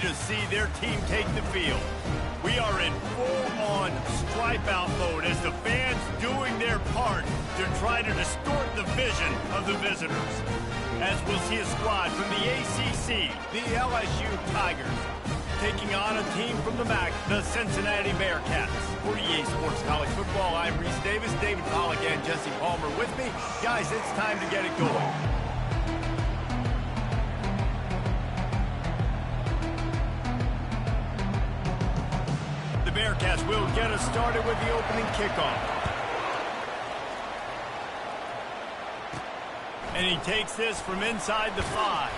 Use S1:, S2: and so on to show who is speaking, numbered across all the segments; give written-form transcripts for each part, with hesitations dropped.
S1: to see their team take the field. We are in full-on stripe-out mode as the fans doing their part to try to distort the vision of the visitors. As we'll see a squad from the ACC, the LSU Tigers, taking on a team from the MAC, the Cincinnati Bearcats. For EA Sports College Football, I'm Reese Davis, David Pollack, and Jesse Palmer with me. Guys, it's time to get it going. The Bearcats will get us started with the opening kickoff. And he takes this from inside the 5.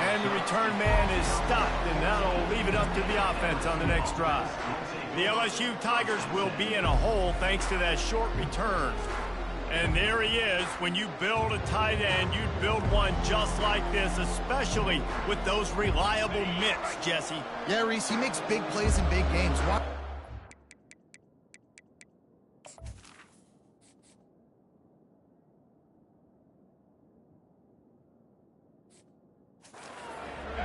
S1: And the return man is stopped, and that'll leave it up to the offense on the next drive. The LSU Tigers will be in a hole thanks to that short return. And there he is. When you build a tight end, you build one just like this, especially with those reliable mitts, Jesse.
S2: Yeah, Reese, he makes big plays in big games.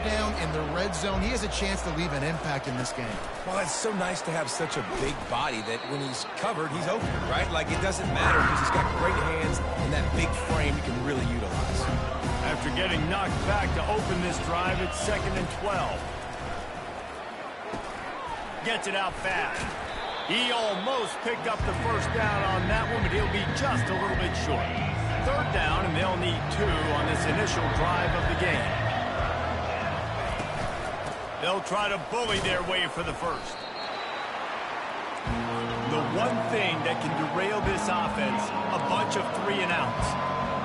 S2: Down in the red zone, he has a chance to leave an impact in this game.
S3: Well, it's so nice to have such a big body that when he's covered, he's open, right? Like, it doesn't matter because he's got great hands and that big frame you can really utilize.
S1: After getting knocked back to open this drive, it's 2nd and 12. Gets it out fast. He almost picked up the first down on that one, but he'll be just a little bit short. 3rd down, and they'll need 2 on this initial drive of the game. They'll try to bully their way for the first. The one thing that can derail this offense, a bunch of 3-and-outs.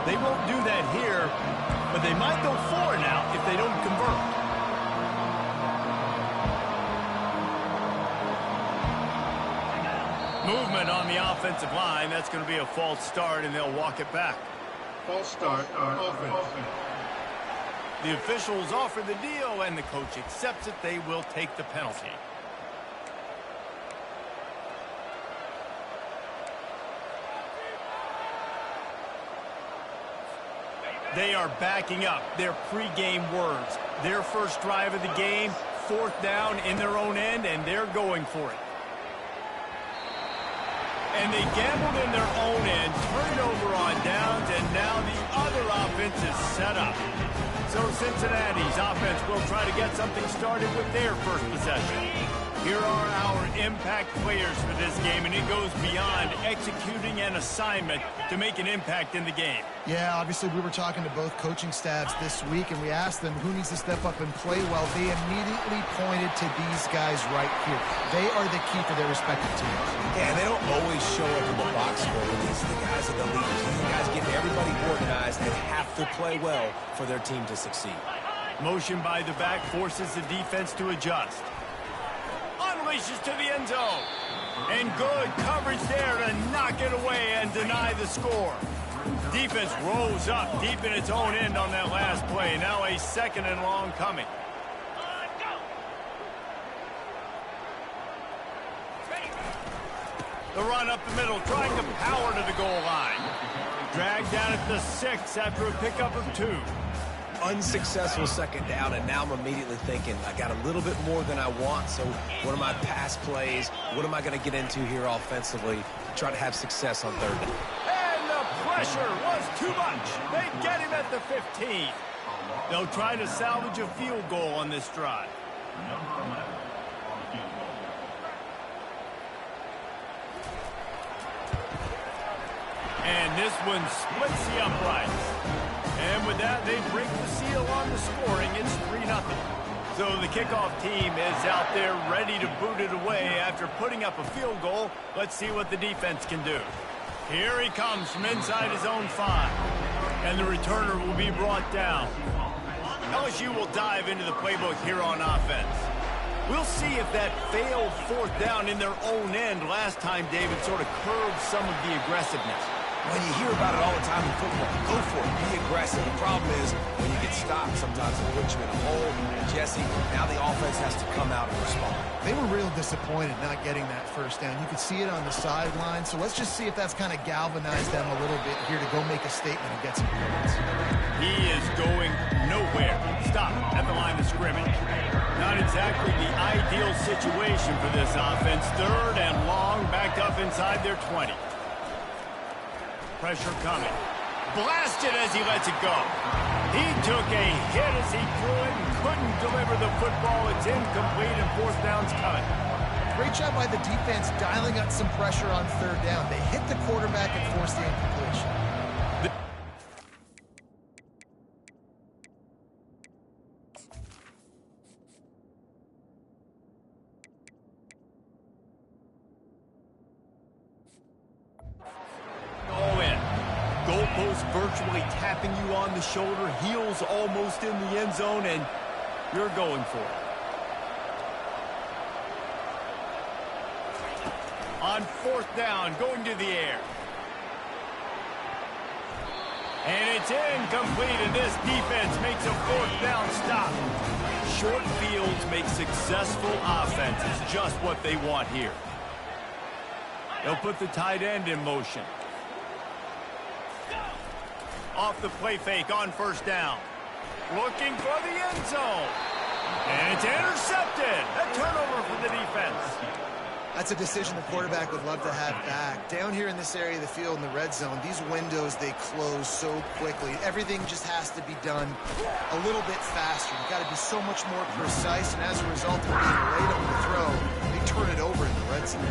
S1: They won't do that here, but they might go 4-and-out if they don't convert. Movement on the offensive line. That's going to be a false start, and they'll walk it back.
S4: False start on offense.
S1: The officials offer the deal, and the coach accepts it. They will take the penalty. They are backing up their pregame words. Their first drive of the game, 4th down in their own end, and they're going for it. And they gambled in their own end, turned over on downs, and now the other offense is set up. So Cincinnati's offense will try to get something started with their first possession. Here are our impact players for this game, and it goes beyond executing an assignment to make an impact in the game.
S2: Yeah, obviously we were talking to both coaching staffs this week, and we asked them who needs to step up and play well. They immediately pointed to these guys right here. They are the key for their respective teams.
S3: Yeah, they don't always show up in the box score, but these are the guys that the leaders. These guys get everybody organized and have to play well for their team to succeed.
S1: Motion by the back forces the defense to adjust. Unleashes to the end zone. And good coverage there to knock it away and deny the score. Defense rolls up deep in its own end on that last play. Now a 2nd and long coming. The run up the middle, trying to power to the goal line. Dragged down at the 6 after a pickup of 2.
S3: Unsuccessful 2nd down, and now I'm immediately thinking, I got a little bit more than I want, so what are my pass plays? What am I going to get into here offensively to try to have success on 3rd down?
S1: And the pressure was too much. They get him at the 15. They'll try to salvage a field goal on this drive. And this one splits the uprights. And with that, they break the seal on the scoring. It's 3-0. So the kickoff team is out there ready to boot it away after putting up a field goal. Let's see what the defense can do. Here he comes from inside his own 5. And the returner will be brought down. LSU will dive into the playbook here on offense. We'll see if that failed 4th down in their own end last time, David, sort of curbed some of the aggressiveness.
S3: When you hear about it all the time in football, go for it, be aggressive. The problem is when you get stopped, sometimes it puts you in a hole. And Jesse, now the offense has to come out and respond.
S2: They were real disappointed not getting that first down. You could see it on the sideline. So let's just see if that's kind of galvanized them a little bit here to go make a statement and get some points.
S1: He is going nowhere. Stop at the line of scrimmage. Not not exactly the ideal situation for this offense. 3rd and long, backed up inside their 20. Pressure coming. Blasted as he lets it go. He took a hit as he threw it and couldn't deliver the football. It's incomplete and 4th down's coming.
S2: Great job by the defense dialing up some pressure on 3rd down. They hit the quarterback and forced the incompletion.
S1: Goalpost virtually tapping you on the shoulder, heels almost in the end zone, and you're going for it. On 4th down, going to the air. And it's incomplete, and this defense makes a 4th down stop. Short fields make successful offenses, just what they want here. They'll put the tight end in motion. Off the play fake on 1st down. Looking for the end zone. And it's intercepted. A turnover for the defense.
S2: That's a decision the quarterback would love to have back. Down here in this area of the field in the red zone, these windows, they close so quickly. Everything just has to be done a little bit faster. You've got to be so much more precise, and as a result of being late on the throw, they turn it over in the red zone.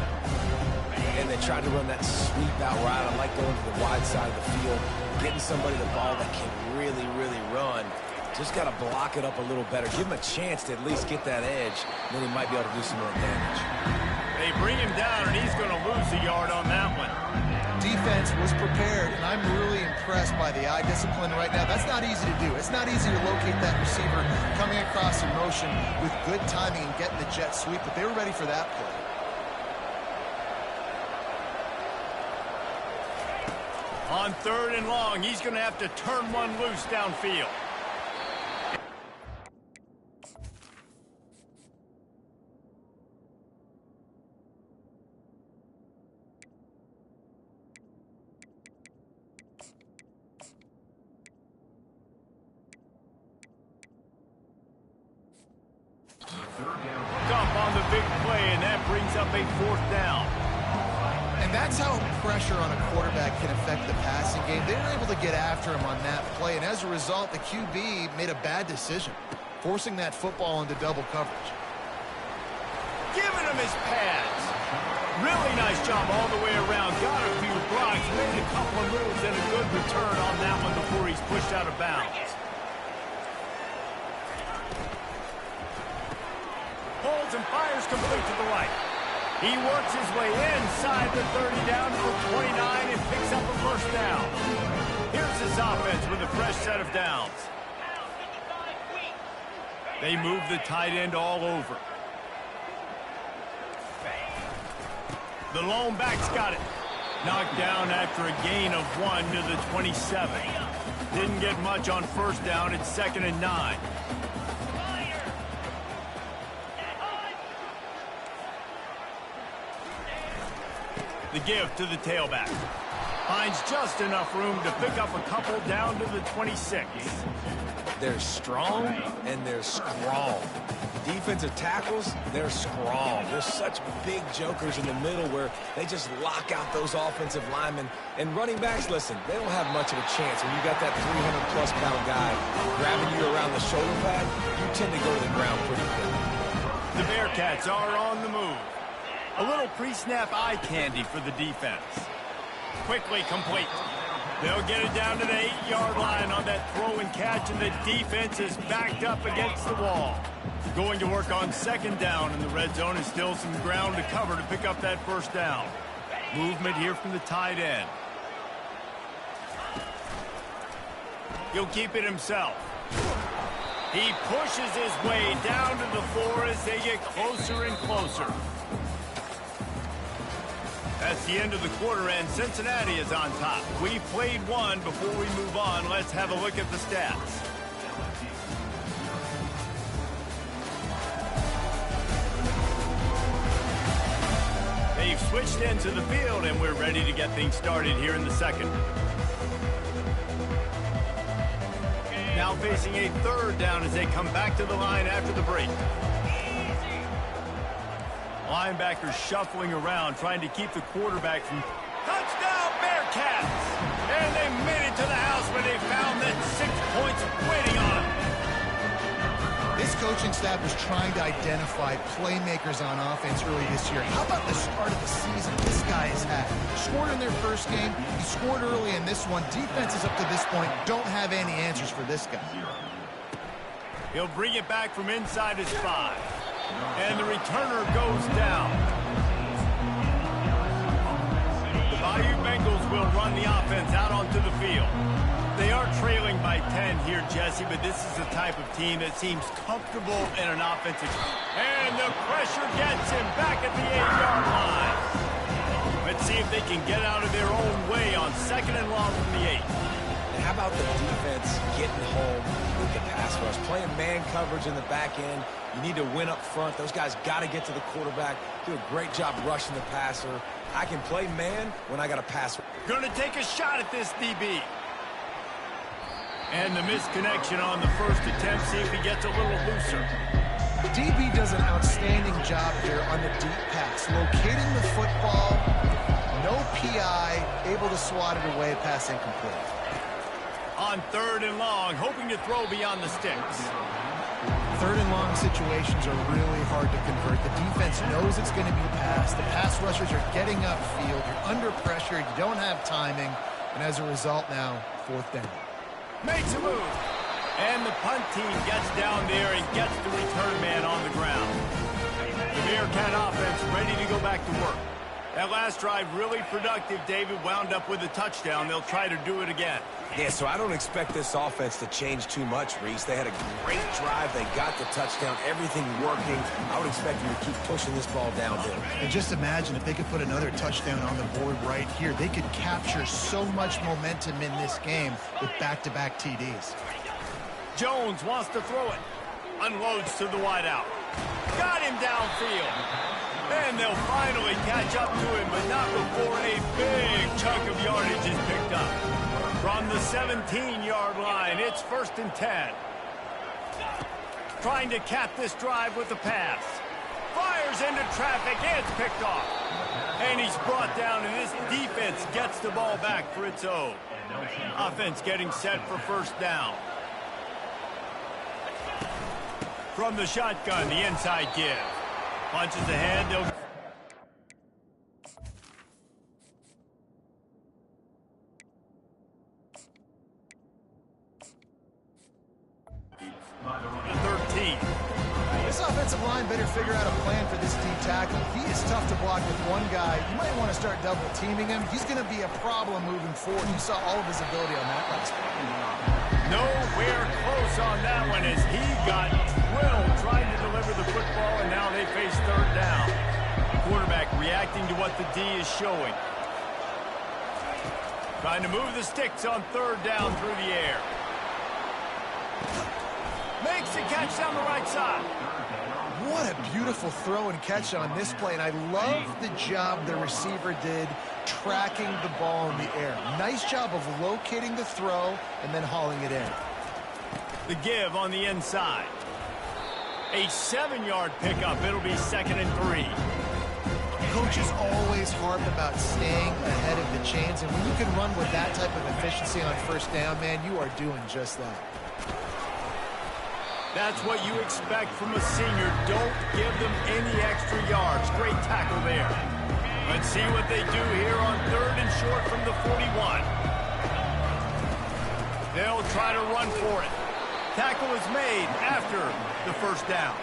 S3: And they tried to run that sweep out route. I like going to the wide side of the field, getting somebody the ball that can really, really run. Just got to block it up a little better. Give him a chance to at least get that edge. Then he might be able to do some more damage.
S1: They bring him down, and he's going to lose a yard on that one.
S2: Defense was prepared, and I'm really impressed by the eye discipline right now. That's not easy to do. It's not easy to locate that receiver coming across in motion with good timing and getting the jet sweep, but they were ready for that play.
S1: On 3rd and long, he's going to have to turn one loose downfield. Up on the big play, and that brings up a 4th down.
S2: And that's how pressure on a quarterback can affect the passing game. They were able to get after him on that play, and as a result, the QB made a bad decision, forcing that football into double coverage.
S1: Giving him his pads. Really nice job all the way around. Got a few blocks, made a couple of moves, and a good return on that one before he's pushed out of bounds. Holds and fires complete to the right. He works his way inside the 30 down to the 29 and picks up a 1st down. Here's his offense with a fresh set of downs. They move the tight end all over. The lone back's got it. Knocked down after a gain of 1 to the 27. Didn't get much on 1st down. It's 2nd and 9. The give to the tailback. Finds just enough room to pick up a couple down to the 26.
S3: They're strong and they're strong. Defensive tackles, they're strong. They're such big jokers in the middle where they just lock out those offensive linemen. And running backs, listen, they don't have much of a chance. When you got that 300-plus pound guy grabbing you around the shoulder pad, you tend to go to the ground pretty quickly.
S1: The Bearcats are on the move. A little pre-snap eye candy for the defense. Quickly complete. They'll get it down to the 8-yard line on that throw and catch, and the defense is backed up against the wall. Going to work on 2nd down in the red zone, and still some ground to cover to pick up that 1st down. Movement here from the tight end. He'll keep it himself. He pushes his way down to the floor as they get closer and closer. That's the end of the quarter, and Cincinnati is on top. We've played one. Before we move on, let's have a look at the stats. They've switched into the field, and we're ready to get things started here in the 2nd. Now facing a 3rd down as they come back to the line after the break. Linebackers shuffling around, trying to keep the quarterback from... Touchdown, Bearcats! And they made it to the house when they found that 6 points waiting on them.
S2: This coaching staff was trying to identify playmakers on offense early this year. How about the start of the season this guy has had? Scored in their first game. He scored early in this one. Defenses up to this point don't have any answers for this guy.
S1: He'll bring it back from inside his 5. And the returner goes down. The Bayou Bengals will run the offense out onto the field. They are trailing by 10 here, Jesse, but this is the type of team that seems comfortable in an offensive... And the pressure gets him back at the 8-yard line. Let's see if they can get out of their own way on 2nd and long from the 8.
S3: And how about the defense getting home with the pass rush? Playing man coverage in the back end. You need to win up front. Those guys got to get to the quarterback. Do a great job rushing the passer. I can play man when I got a pass.
S1: Going to take a shot at this DB. And the misconnection on the first attempt. See if he gets a little looser.
S2: DB does an outstanding job here on the deep pass. Locating the football, no PI, able to swat it away, pass incomplete.
S1: On 3rd and long, hoping to throw beyond the sticks.
S2: 3rd and long situations are really hard to convert. The defense knows it's going to be passed. The pass rushers are getting upfield. You're under pressure. You don't have timing. And as a result now, 4th down.
S1: Makes a move. And the punt team gets down there and gets the return man on the ground. The Bearcat offense ready to go back to work. That last drive really productive. David wound up with a touchdown. They'll try to do it again.
S3: Yeah, so I don't expect this offense to change too much, Reese. They had a great drive. They got the touchdown. Everything working. I would expect them to keep pushing this ball downhill.
S2: And just imagine if they could put another touchdown on the board right here. They could capture so much momentum in this game with back-to-back TDs.
S1: Jones wants to throw it. Unloads to the wideout. Got him downfield. And they'll finally catch up to him, but not before a big chunk of yardage is picked up. From the 17-yard line, it's 1st and 10. Trying to cap this drive with the pass. Fires into traffic, it's picked off. And he's brought down, and this defense gets the ball back for its own. Offense getting set for 1st down. From the shotgun, the inside give. Punches ahead, they'll... The 13.
S2: This offensive line better figure out a plan for this deep tackle. He is tough to block with one guy. You might want to start double teaming him. He's going to be a problem moving forward. You saw all of his ability on that last one.
S1: Nowhere close on that one as he got drilled trying to deliver the football, and now they face 3rd down. Quarterback reacting to what the D is showing. Trying to move the sticks on 3rd down through the air. Makes the catch down the right side.
S2: What a beautiful throw and catch on this play, and I love the job the receiver did tracking the ball in the air. Nice job of locating the throw and then hauling it in.
S1: The give on the inside. A 7-yard pickup. It'll be 2nd and 3.
S2: Coaches always harp about staying ahead of the chains, and when you can run with that type of efficiency on 1st down, man, you are doing just that.
S1: That's what you expect from a senior. Don't give them any extra yards. Great tackle there. Let's see what they do here on 3rd and short from the 41. They'll try to run for it. Tackle is made after the 1st down.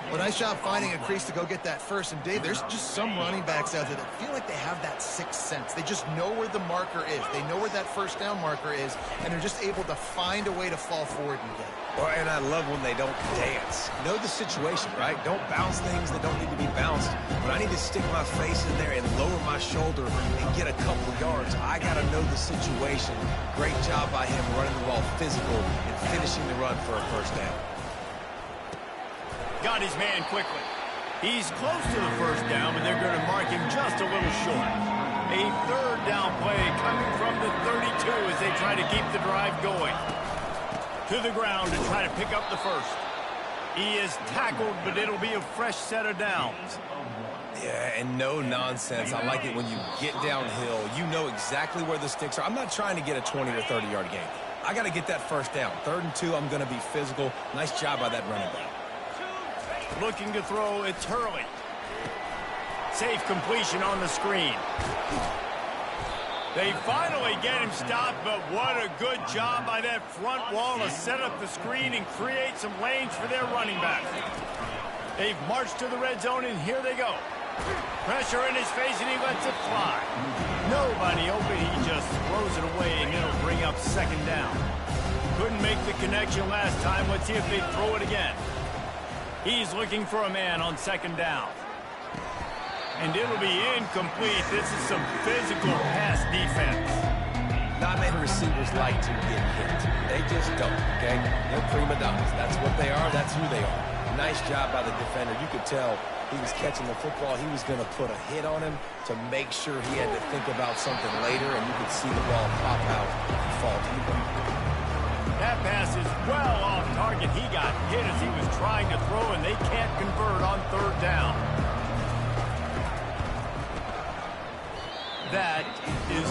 S2: Well, nice job finding a crease to go get that first. And, Dave, there's just some running backs out there that feel like they have that sixth sense. They just know where the marker is. They know where that 1st down marker is, and they're just able to find a way to fall forward and get it.
S3: Well, and I love when they don't dance. Know the situation, right? Don't bounce things that don't need to be bounced. But I need to stick my face in there and lower my shoulder and get a couple yards. I got to know the situation. Great job by him running the ball physical and finishing the run for a 1st down.
S1: Got his man quickly. He's close to the 1st down, but they're going to mark him just a little short. A 3rd down play coming from the 32 as they try to keep the drive going. To the ground to try to pick up the 1st. He is tackled, but it'll be a fresh set of downs.
S3: Yeah, and no nonsense. I like it when you get downhill. You know exactly where the sticks are. I'm not trying to get a 20 or 30-yard gain. I got to get that first down. 3rd and 2, I'm going to be physical. Nice job by that running back.
S1: Looking to throw, it's Hurley. Safe completion on the screen. They finally get him stopped, but what a good job by that front wall to set up the screen and create some lanes for their running back. They've marched to the red zone, and here they go. Pressure in his face, and he lets it fly. Nobody open, he just throws it away, and it'll bring up 2nd down. Couldn't make the connection last time. Let's see if they throw it again. He's looking for a man on 2nd down. And it'll be incomplete. This is some physical pass defense.
S3: Not many receivers like to get hit. They just don't, okay? They're prima donnas. That's what they are. That's who they are. Nice job by the defender. You could tell he was catching the football. He was going to put a hit on him to make sure he had to think about something later, and you could see the ball pop out and fall to the ground.
S1: That pass is well off target. He got hit as he was trying to throw, and they can't convert on 3rd down. That is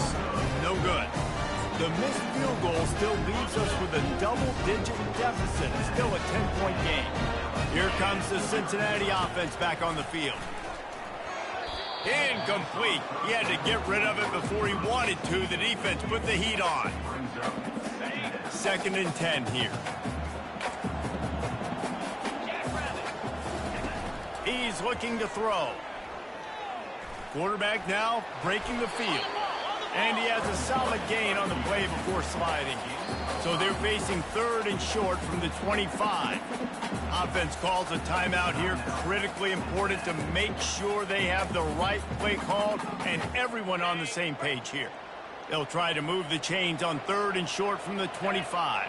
S1: no good. The missed field goal still leaves us with a double-digit deficit. It's still a 10-point game. Here comes the Cincinnati offense back on the field. Incomplete. He had to get rid of it before he wanted to. The defense put the heat on. 2nd and 10 here. He's looking to throw. Quarterback now breaking the field. And he has a solid gain on the play before sliding. So they're facing 3rd and short from the 25. Offense calls a timeout here. Critically important to make sure they have the right play called and everyone on the same page here. They'll try to move the chains on 3rd and short from the 25.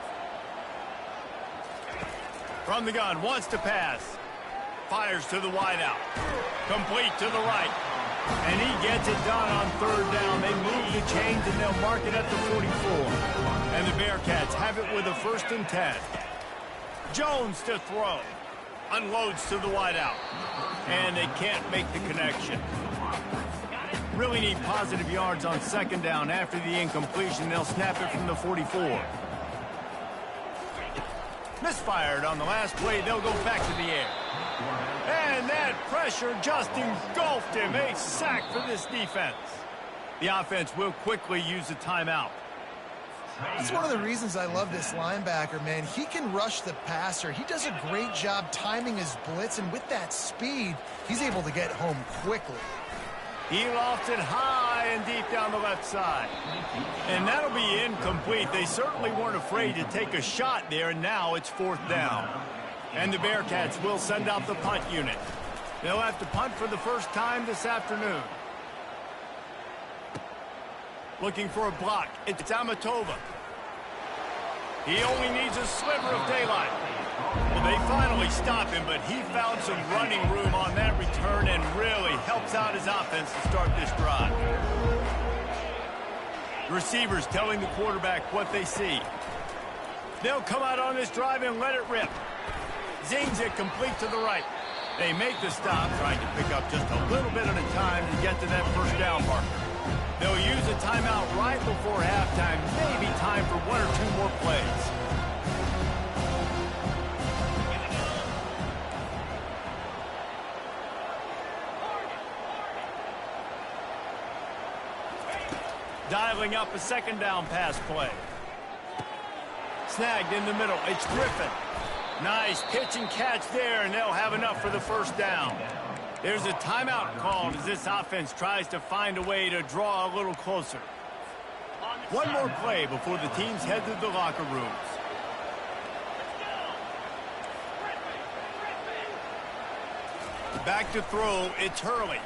S1: From the gun, wants to pass. Fires to the wideout. Complete to the right. And he gets it done on 3rd down. They move the chains and they'll mark it at the 44. And the Bearcats have it with a 1st and 10. Jones to throw. Unloads to the wideout. And they can't make the connection. Really need positive yards on 2nd down. After the incompletion, they'll snap it from the 44. Misfired on the last play. They'll go back to the air. And that pressure just engulfed him. A sack for this defense. The offense will quickly use a timeout.
S2: It's one of the reasons I love this linebacker, man. He can rush the passer. He does a great job timing his blitz, and with that speed, he's able to get home quickly.
S1: He lofted high and deep down the left side. And that'll be incomplete. They certainly weren't afraid to take a shot there, and now it's 4th down. And the Bearcats will send out the punt unit. They'll have to punt for the first time this afternoon. Looking for a block. It's Amatova. He only needs a sliver of daylight. Well, they finally stop him, but he found some running room on that return and really helps out his offense to start this drive. The receivers telling the quarterback what they see. They'll come out on this drive and let it rip. Zings it complete to the right. They make the stop, trying to pick up just a little bit at a time to get to that 1st down marker. They'll use a timeout right before halftime. Maybe time for 1 or 2 more plays. Dialing up a 2nd down pass play. Snagged in the middle. It's Griffin. Nice pitch and catch there, and they'll have enough for the 1st down. There's a timeout called as this offense tries to find a way to draw a little closer. One more play before the teams head to the locker rooms. Back to throw, it's Hurley.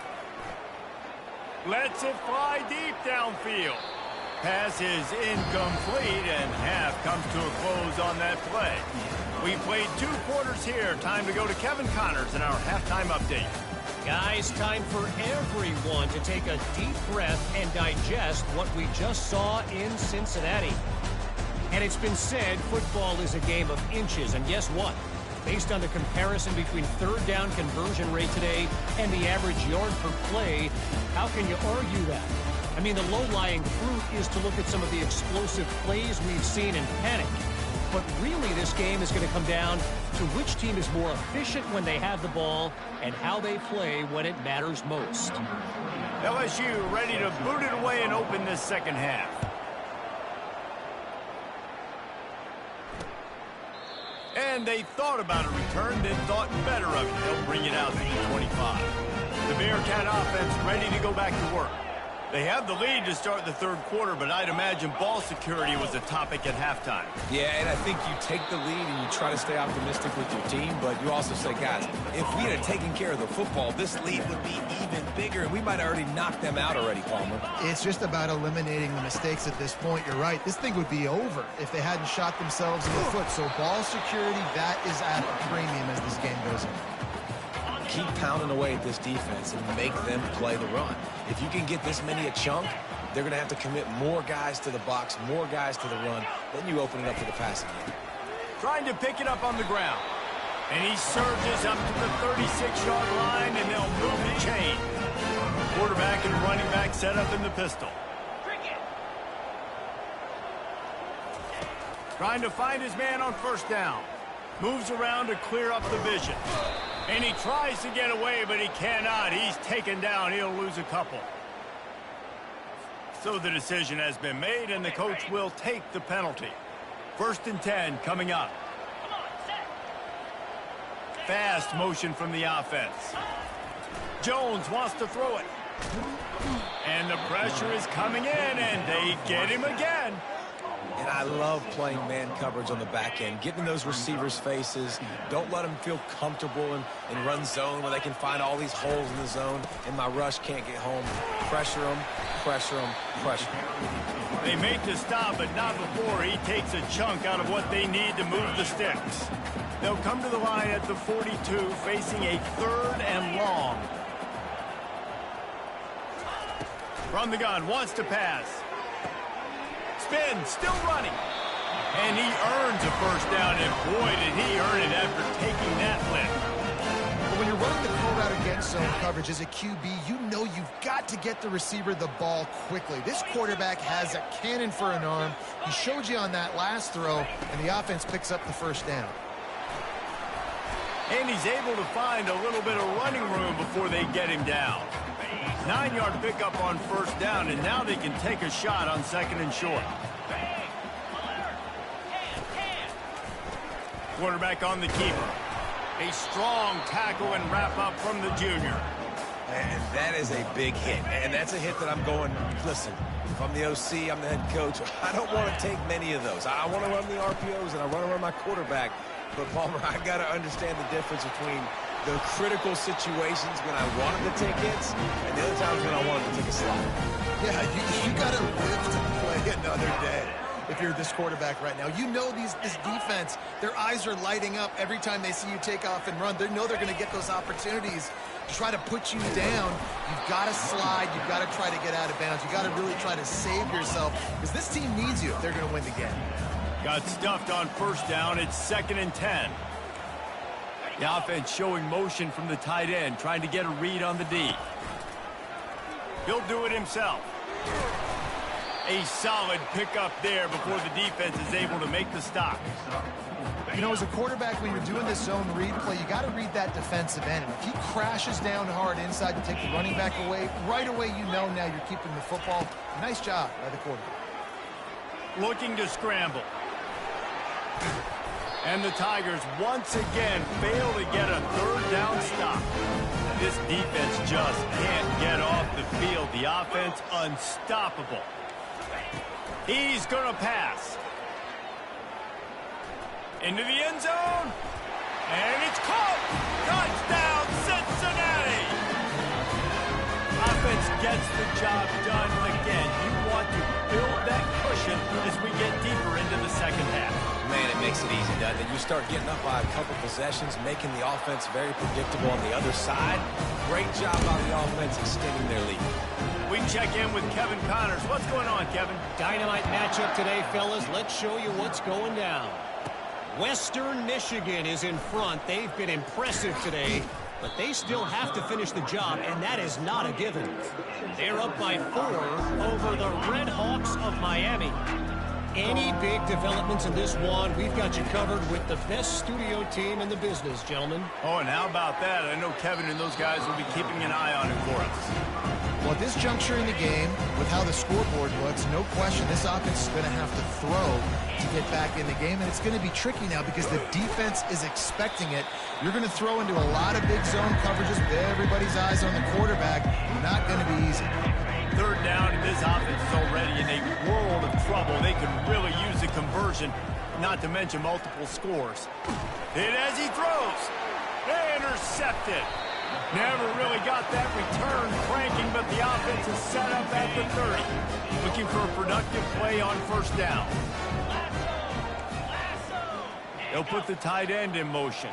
S1: Lets it fly deep downfield. Pass is incomplete, and half comes to a close on that play. We played 2 quarters here. Time to go to Kevin Connors in our halftime update.
S5: Guys, time for everyone to take a deep breath and digest what we just saw in Cincinnati. And it's been said football is a game of inches, and guess what? Based on the comparison between third down conversion rate today and the average yard per play, how can you argue that? I mean, the low-lying fruit is to look at some of the explosive plays we've seen in panic. But really, this game is going to come down to which team is more efficient when they have the ball and how they play when it matters most.
S1: LSU ready to boot it away and open this second half. And they thought about a return, then thought better of it. They'll bring it out to the 25. The Bearcat offense ready to go back to work. They have the lead to start the third quarter, but I'd imagine ball security was a topic at halftime.
S3: Yeah, and I think you take the lead and you try to stay optimistic with your team, but you also say, guys, if we had taken care of the football, this lead would be even bigger, and we might have already knocked them out already, Palmer.
S2: It's just about eliminating the mistakes at this point. You're right. This thing would be over if they hadn't shot themselves in the foot. So ball security, that is at a premium as this game goes on.
S3: Keep pounding away at this defense and make them play the run. If you can get this many a chunk, they're going to have to commit more guys to the box, more guys to the run. Then you open it up to the passing game.
S1: Trying to pick it up on the ground. And he surges up to the 36-yard line, and they'll move the chain. Quarterback and running back set up in the pistol. Trying to find his man on first down. Moves around to clear up the vision. And he tries to get away, but he cannot. He's taken down. He'll lose a couple. So the decision has been made, and the coach will take the penalty. 1st and 10 coming up. Fast motion from the offense. Jones wants to throw it. And the pressure is coming in, and they get him again.
S3: And I love playing man coverage on the back end, getting in those receivers' faces. Don't let them feel comfortable in run zone where they can find all these holes in the zone, and my rush can't get home. Pressure them, pressure them, pressure them.
S1: They make the stop, but not before he takes a chunk out of what they need to move the sticks. They'll come to the line at the 42, facing a 3rd and long. From the gun, wants to pass. Spin, still running. And he earns a first down, and boy, did he earn it after taking that lift.
S2: But when you're running the curl route against zone coverage as a QB, you know you've got to get the receiver the ball quickly. This quarterback has a cannon for an arm. He showed you on that last throw, and the offense picks up the first down.
S1: And he's able to find a little bit of running room before they get him down. 9-yard pickup on first down, and now they can take a shot on 2nd and short. Quarterback on the keeper. A strong tackle and wrap up from the junior.
S3: And that is a big hit. And that's a hit that I'm going, listen, if I'm the OC, I'm the head coach, I don't want to take many of those. I want to run the RPOs, and I want to run my quarterback. But, Palmer, I got to understand the difference between the critical situations when I wanted to take hits and the other times when I wanted to take a slide.
S2: Yeah, you got to live to play another day if you're this quarterback right now. You know this defense, their eyes are lighting up every time they see you take off and run. They know they're going to get those opportunities to try to put you down. You've got to slide. You've got to try to get out of bounds. You've got to really try to save yourself because this team needs you if they're going to win the game.
S1: Got stuffed on first down. It's 2nd and 10. The offense showing motion from the tight end, trying to get a read on the D. He'll do it himself. A solid pickup there before the defense is able to make the stop.
S2: You know, as a quarterback, when you're doing this zone read play, you got to read that defensive end. If he crashes down hard inside to take the running back away, right away you know now you're keeping the football. Nice job by the quarterback.
S1: Looking to scramble. And the Tigers once again fail to get a 3rd down stop. This defense just can't get off the field. The offense unstoppable. He's going to pass. Into the end zone. And it's caught. Touchdown, Cincinnati. Offense gets the job done again. You want to build that cushion as we get deeper into the second half.
S3: Man, it makes it easy, doesn't it? You start getting up by a couple possessions, making the offense very predictable on the other side. Great job by the offense extending their lead.
S1: We check in with Kevin Connors. What's going on, Kevin?
S5: Dynamite matchup today, fellas. Let's show you what's going down. Western Michigan is in front. They've been impressive today, but they still have to finish the job, and that is not a given. They're up by 4 over the Red Hawks of Miami. Any big developments in this one, we've got you covered with the best studio team in the business, gentlemen.
S1: Oh, and how about that? I know Kevin and those guys will be keeping an eye on it for us.
S2: Well, at this juncture in the game, with how the scoreboard looks, no question this offense is going to have to throw to get back in the game, and it's going to be tricky now because the defense is expecting it. You're going to throw into a lot of big zone coverages with everybody's eyes on the quarterback. Not going to be easy.
S1: Third down, and this offense is already in a world of trouble. They could really use a conversion, not to mention multiple scores. Hit as he throws. Intercepted. Never really got that return cranking, but the offense is set up at the 30. Looking for a productive play on first down. They'll put the tight end in motion.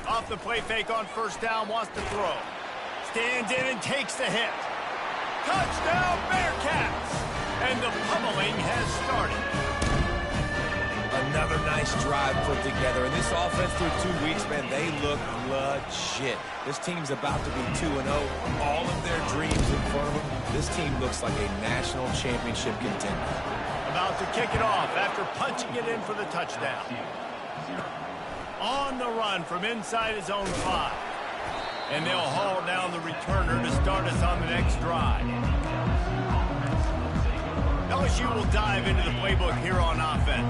S1: Off the play fake on first down, wants to throw. Stands in and takes the hit. Touchdown, Bearcats! And the pummeling has started.
S3: Another nice drive put together. And this offense through 2 weeks, man, they look legit. This team's about to be 2-0. All of their dreams in front of them. This team looks like a national championship contender.
S1: About to kick it off after punching it in for the touchdown. On the run from inside his own 5. And they'll haul down the returner to start us on the next drive. LSU will dive into the playbook here on offense.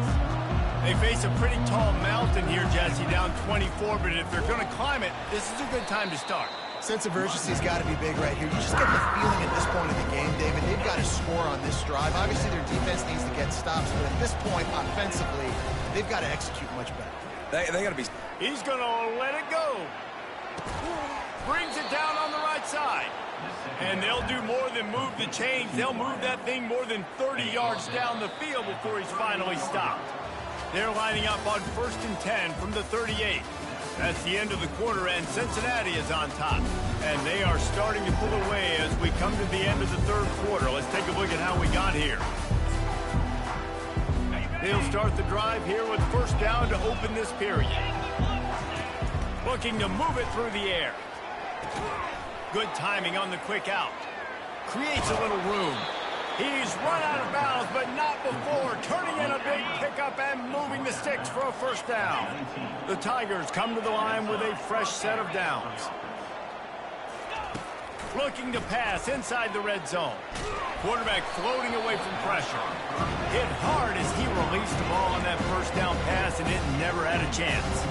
S1: They face a pretty tall mountain here, Jesse, down 24, but if they're going to climb it, this is a good time to start.
S2: Sense of urgency's got to be big right here. You just get the feeling at this point in the game, David, they've got to score on this drive. Obviously, their defense needs to get stops, but at this point, offensively, they've got to execute much better.
S3: They got to be...
S1: He's going to let it go. Brings it down on the right side. And they'll do more than move the chains. They'll move that thing more than 30 yards down the field before he's finally stopped. They're lining up on 1st and 10 from the 38. That's the end of the quarter, and Cincinnati is on top. And they are starting to pull away as we come to the end of the third quarter. Let's take a look at how we got here. They'll start the drive here with first down to open this period. Looking to move it through the air. Good timing on the quick out. Creates a little room. He's run out of bounds, but not before. Turning in a big pickup and moving the sticks for a first down. The Tigers come to the line with a fresh set of downs. Looking to pass inside the red zone. Quarterback floating away from pressure. Hit hard as he released the ball on that first down pass, and it never had a chance.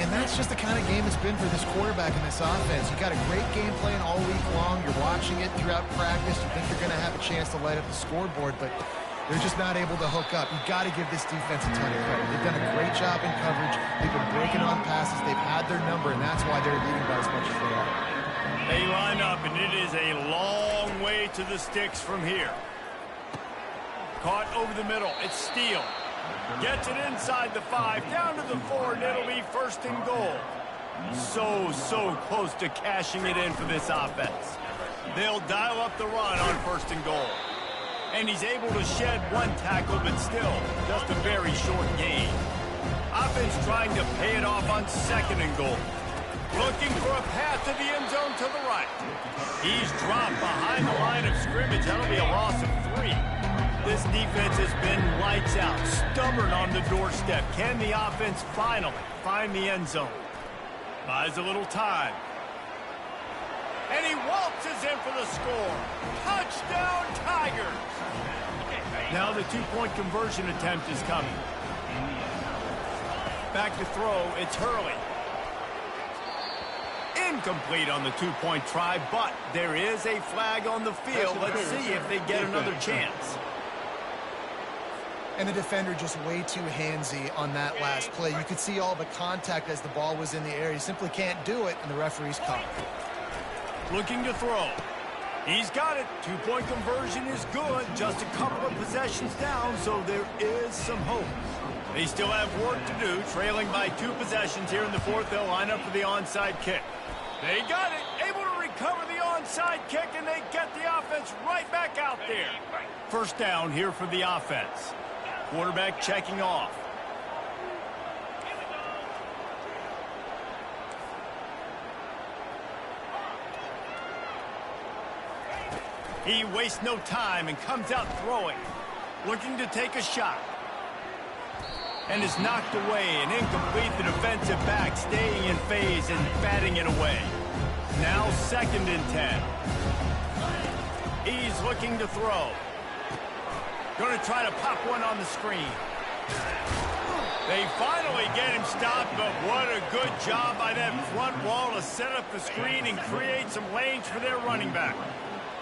S2: And that's just the kind of game it's been for this quarterback in this offense. You got a great game plan all week long. You're watching it throughout practice. You think you're going to have a chance to light up the scoreboard, but they're just not able to hook up. You've got to give this defense a ton of credit. They've done a great job in coverage. They've been breaking on passes. They've had their number, and that's why they're leading by as much as they are.
S1: They line up, and it is a long way to the sticks from here. Caught over the middle. It's Steele. Gets it inside the 5, down to the 4, and it'll be 1st and goal. So close to cashing it in for this offense. They'll dial up the run on 1st and goal. And he's able to shed one tackle, but still just a very short gain. Offense trying to pay it off on 2nd and goal. Looking for a path to the end zone to the right. He's dropped behind the line of scrimmage. That'll be a loss of 3. This defense has been lights out, stubborn on the doorstep. Can the offense finally find the end zone? Buys a little time. And he waltzes in for the score. Touchdown, Tigers! Now the 2-point conversion attempt is coming. Back to throw, it's Hurley. Incomplete on the 2-point try, but there is a flag on the field. Let's see if they get another chance.
S2: And the defender just way too handsy on that last play. You could see all the contact as the ball was in the air. He simply can't do it, and the referee's caught.
S1: Looking to throw. He's got it. 2-point conversion is good. Just a couple of possessions down, so there is some hope. They still have work to do. Trailing by 2 possessions here in the 4th. They'll line up for the onside kick. They got it. Able to recover the onside kick, and they get the offense right back out there. First down here for the offense. Quarterback checking off. He wastes no time and comes out throwing, looking to take a shot. And is knocked away and incomplete. The defensive back staying in phase and batting it away. Now 2nd and 10. He's looking to throw. Going to try to pop one on the screen. They finally get him stopped, but what a good job by that front wall to set up the screen and create some lanes for their running back.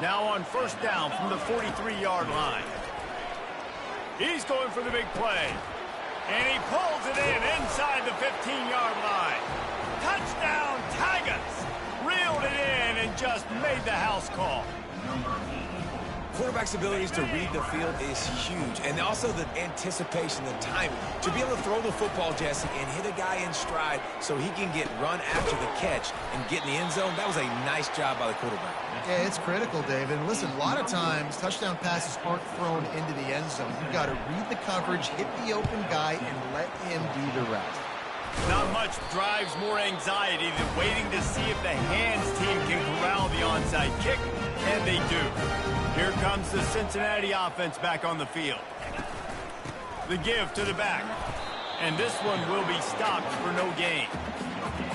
S1: Now on 1st down from the 43-yard line. He's going for the big play. And he pulls it in inside the 15-yard line. Touchdown, Tigers! Reeled it in and just made the house call.
S3: Quarterback's abilities to read the field is huge, and also the anticipation, the timing. To be able to throw the football, Jesse, and hit a guy in stride so he can get run after the catch and get in the end zone, that was a nice job by the quarterback.
S2: Yeah, it's critical, David. And listen, a lot of times, touchdown passes aren't thrown into the end zone. You've got to read the coverage, hit the open guy, and let him do the rest.
S1: Not much drives more anxiety than waiting to see if the hands team can corral the onside kick, and they do. Here comes the Cincinnati offense back on the field. The give to the back, and this one will be stopped for no gain.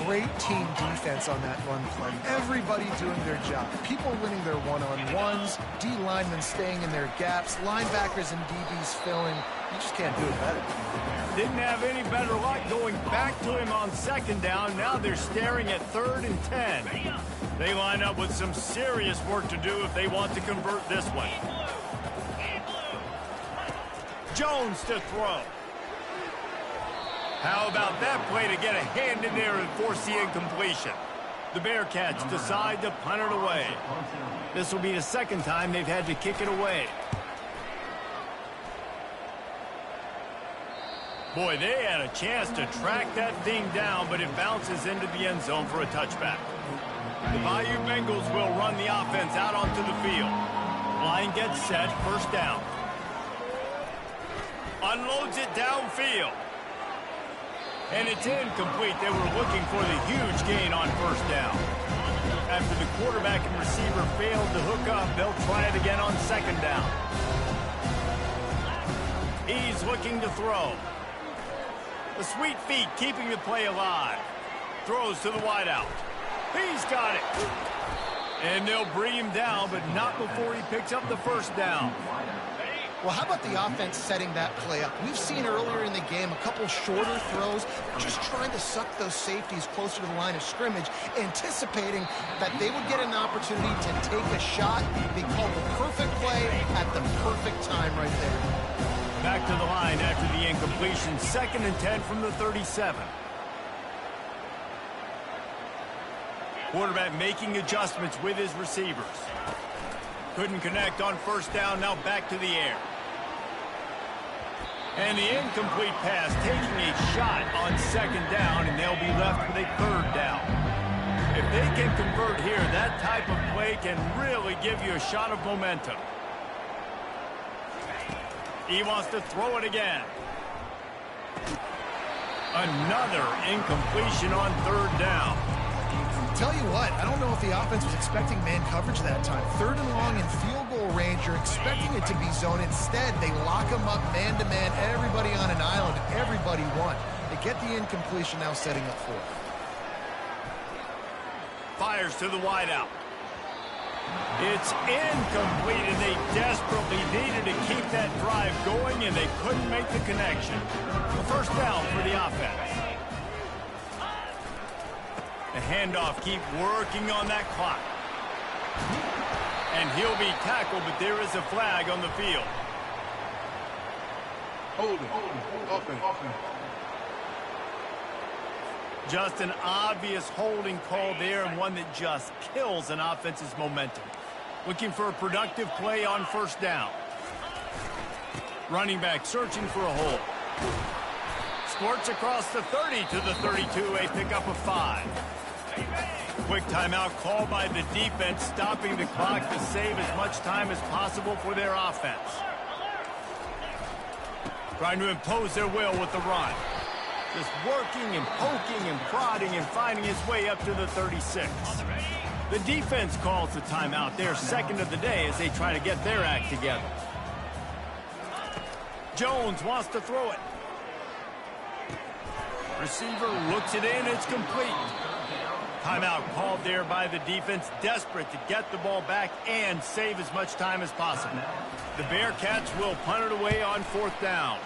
S2: Great team defense on that run play. Everybody doing their job. People winning their one-on-ones, D linemen staying in their gaps, linebackers and DBs filling. You just can't do it better.
S1: Didn't have any better luck going back to him on 2nd down. Now they're staring at 3rd and 10. They line up with some serious work to do if they want to convert this one. Jones to throw. How about that play to get a hand in there and force the incompletion? The Bearcats decide to punt it away. This will be the 2nd time they've had to kick it away. Boy, they had a chance to track that thing down, but it bounces into the end zone for a touchback. The Bayou Bengals will run the offense out onto the field. Line gets set, 1st down. Unloads it downfield. And it's incomplete. They were looking for the huge gain on 1st down. After the quarterback and receiver failed to hook up, they'll try it again on 2nd down. He's looking to throw. The sweet feet keeping the play alive. Throws to the wideout. He's got it. And they'll bring him down, but not before he picks up the 1st down.
S2: Well, how about the offense setting that play up? We've seen earlier in the game a couple shorter throws, just trying to suck those safeties closer to the line of scrimmage, anticipating that they would get an opportunity to take a shot. They called the perfect play at the perfect time right there.
S1: Back to the line after the incompletion. 2nd and 10 from the 37. Quarterback making adjustments with his receivers. Couldn't connect on 1st down, now back to the air. And the incomplete pass taking a shot on 2nd down, and they'll be left with a 3rd down. If they can convert here, that type of play can really give you a shot of momentum. He wants to throw it again. Another incompletion on 3rd down.
S2: Tell you what, I don't know if the offense was expecting man coverage that time. 3rd and long in field goal range, you're expecting it to be zone. Instead, they lock them up man-to-man, everybody on an island, everybody one. They get the incompletion, now setting up 4th.
S1: Fires to the wideout. It's incomplete, and they desperately needed to keep that drive going, and they couldn't make the connection. A 1st down for the offense. The handoff, keep working on that clock. And he'll be tackled, but there is a flag on the field.
S4: Holding. Offense.
S1: Just an obvious holding call there, and one that just kills an offense's momentum. Looking for a productive play on 1st down. Running back searching for a hole. Squirts across the 30 to the 32, a pickup of 5. Quick timeout called by the defense, stopping the clock to save as much time as possible for their offense. trying to impose their will with the run. Just working and poking and prodding and finding his way up to the 36. The defense calls the timeout, their second of the day, as they try to get their act together. Jones wants to throw it. Receiver looks it in, it's complete. Timeout called there by the defense, desperate to get the ball back and save as much time as possible. The Bearcats will punt it away on 4th down.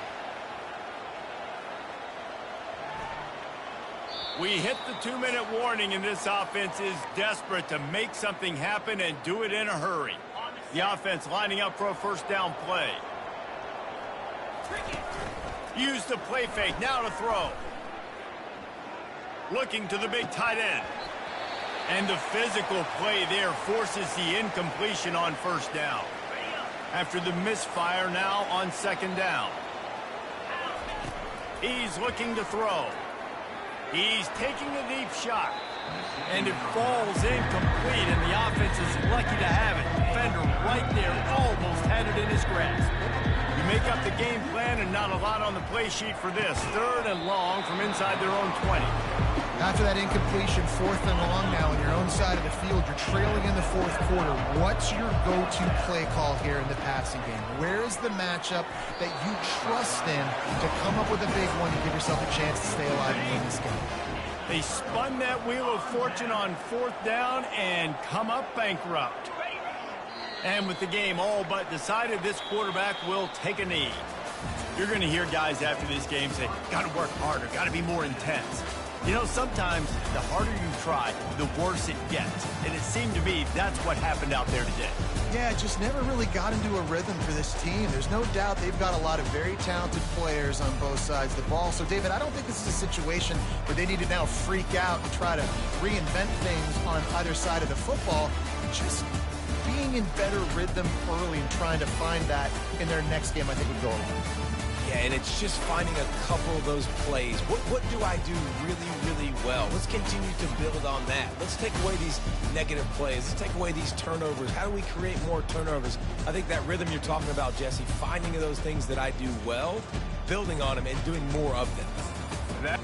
S1: We hit the 2-minute warning, and this offense is desperate to make something happen and do it in a hurry. The offense lining up for a first down play. Use the play fake, now to throw. Looking to the big tight end. And the physical play there forces the incompletion on first down. After the misfire, now on 2nd down. He's looking to throw. He's taking a deep shot. And it falls incomplete, and the offense is lucky to have it. Defender right there almost had it in his grasp. You make up the game plan and not a lot on the play sheet for this. 3rd and long from inside their own 20.
S2: After that incompletion, 4th and long now on your own side of the field, you're trailing in the 4th quarter. What's your go-to play call here in the passing game? Where is the matchup that you trust in to come up with a big one to give yourself a chance to stay alive and win this game?
S1: They spun that wheel of fortune on 4th down and come up bankrupt. And with the game all but decided, this quarterback will take a knee. You're going to hear guys after this game say, got to work harder, got to be more intense. You know, sometimes the harder you try, the worse it gets. And it seemed to me that's what happened out there today.
S2: Yeah, it just never really got into a rhythm for this team. There's no doubt they've got a lot of very talented players on both sides of the ball. So, David, I don't think this is a situation where they need to now freak out and try to reinvent things on either side of the football. Just being in better rhythm early and trying to find that in their next game, I think, would go a long way.
S3: Yeah, and it's just finding a couple of those plays. What do I do really, really well? Let's continue to build on that. Let's take away these negative plays. Let's take away these turnovers. How do we create more turnovers? I think that rhythm you're talking about, Jesse, finding those things that I do well, building on them, and doing more of them.
S1: That